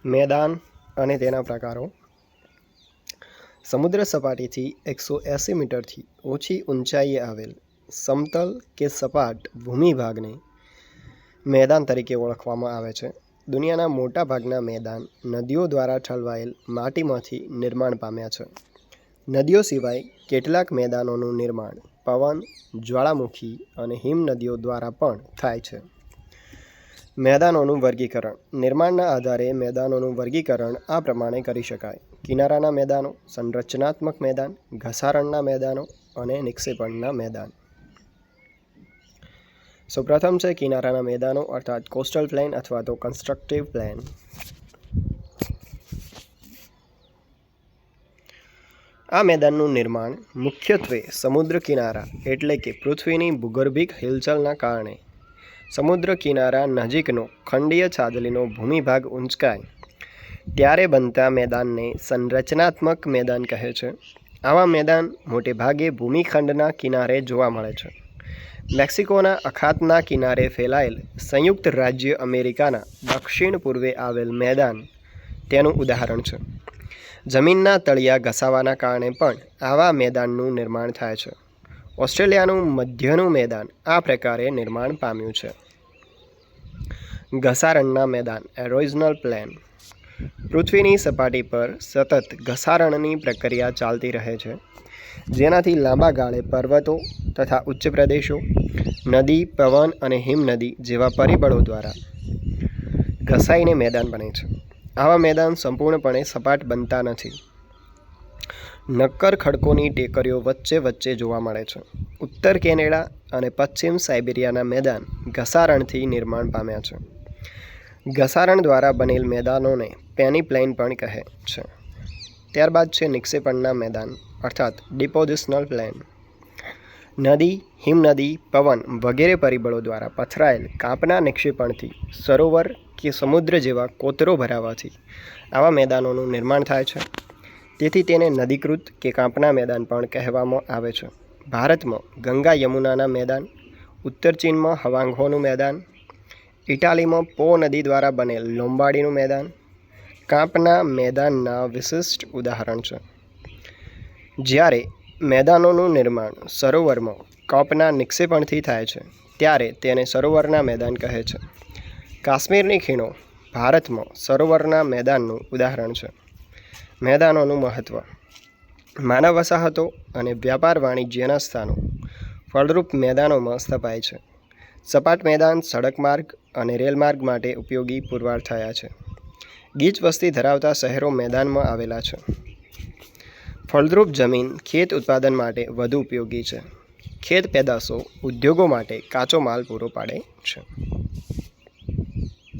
મેદાન અને તેના પ્રકારો. સમુદ્ર સપાટીથી 180 મીટરથી ઓછી ઊંચાઈએ આવેલ સમતલ કે સપાટ ભૂમિભાગને મેદાન તરીકે ઓળખવામાં આવે છે. દુનિયાના મોટા ભાગના મેદાન નદીઓ દ્વારા ઠલવાયેલ માટીમાંથી નિર્માણ પામ્યા છે. નદીઓ સિવાય કેટલાક મેદાનોનું નિર્માણ પવન, જ્વાળામુખી અને હિમનદીઓ દ્વારા પણ થાય છે. મેદાનોનું વર્ગીકરણ. નિર્માણના આધારે મેદાનોનું વર્ગીકરણ આ પ્રમાણે કરી શકાય: કિનારાના મેદાનો, સંરચનાત્મક મેદાન, ઘસારણના મેદાનો અને નિક્ષેપણના મેદાન. સૌપ્રથમ છે કિનારાના મેદાનો અર્થાત કોસ્ટલ પ્લેન અથવા તો કન્સ્ટ્રક્ટિવ પ્લેન. આ મેદાનનું નિર્માણ મુખ્યત્વે સમુદ્ર કિનારા એટલે કે પૃથ્વીની ભૂગર્ભિક હિલચાલના કારણે સમુદ્ર કિનારા નજીકનો ખંડીય છાજલીનો ભૂમિભાગ ઊંચકાય ત્યારે બનતા મેદાનને સંરચનાત્મક મેદાન કહે છે. આવા મેદાન મોટે ભાગે ભૂમિખંડના કિનારે જોવા મળે છે. મેક્સિકોના અખાતના કિનારે ફેલાયેલ સંયુક્ત રાજ્ય અમેરિકાના દક્ષિણ પૂર્વે આવેલ મેદાન તેનું ઉદાહરણ છે. જમીનના તળિયા ઘસાવાના કારણે પણ આવા મેદાનનું નિર્માણ થાય છે. ઓસ્ટ્રેલિયાનું મધ્યનું મેદાન આ પ્રકારે નિર્માણ પામ્યું છે. ઘસારણના મેદાન એરોઝનલ પ્લેન. પૃથ્વીની સપાટી પર સતત ઘસારણની પ્રક્રિયા ચાલતી રહે છે, જેનાથી લાંબા ગાળે પર્વતો તથા ઉચ્ચ પ્રદેશો, નદી, પવન અને હિમનદી જેવા પરિબળો દ્વારા ઘસાઈને મેદાન બને છે. આવા મેદાન સંપૂર્ણપણે સપાટ બનતા નથી. નક્કર ખડકોની ટેકરીઓ વચ્ચે વચ્ચે જોવા મળે છે. ઉત્તર કેનેડા અને પશ્ચિમ સાઇબેરિયાના મેદાન ઘસારણથી નિર્માણ પામ્યા છે. ઘસારણ દ્વારા બનેલ મેદાનોને પેનીપ્લેન પણ કહે છે. ત્યારબાદ છે નિક્ષેપણના મેદાન અર્થાત ડિપોઝિશનલ પ્લેન. નદી, હિમનદી, પવન વગેરે પરિબળો દ્વારા પથરાયેલ કાંપના નિક્ષેપણથી સરોવર કે સમુદ્ર જેવા કોતરો ભરાવાથી આવા મેદાનોનું નિર્માણ થાય છે. તેથી તેને નદીકૃત કે કાંપના મેદાન પણ કહેવામાં આવે છે. ભારતમાં ગંગા યમુનાના મેદાન, ઉત્તર ચીનમાં હવાંગહોનું મેદાન, ઇટાલીમાં પો નદી દ્વારા બનેલ લોમ્બાર્ડીનું મેદાન કાંપના મેદાનના વિશિષ્ટ ઉદાહરણ છે. જ્યારે મેદાનોનું નિર્માણ સરોવરમાં કાંપના નિક્ષેપણથી થાય છે ત્યારે તેને સરોવરના મેદાન કહે છે. કાશ્મીરની ખીણો ભારતમાં સરોવરના મેદાનનું ઉદાહરણ છે. મેદાનોનું મહત્ત્વ. માનવ વસાહતો અને વ્યાપાર વાણિજ્યના સ્થાનો ફળદ્રુપ મેદાનોમાં સ્થપાય છે. સપાટ મેદાન સડક માર્ગ અને રેલમાર્ગ માટે ઉપયોગી પુરવાર થયા છે. ગીચ વસ્તી ધરાવતા શહેરો મેદાનમાં આવેલા છે. ફળદ્રુપ જમીન ખેત ઉત્પાદન માટે વધુ ઉપયોગી છે. ખેત પેદાશો ઉદ્યોગો માટે કાચો માલ પૂરો પાડે છે.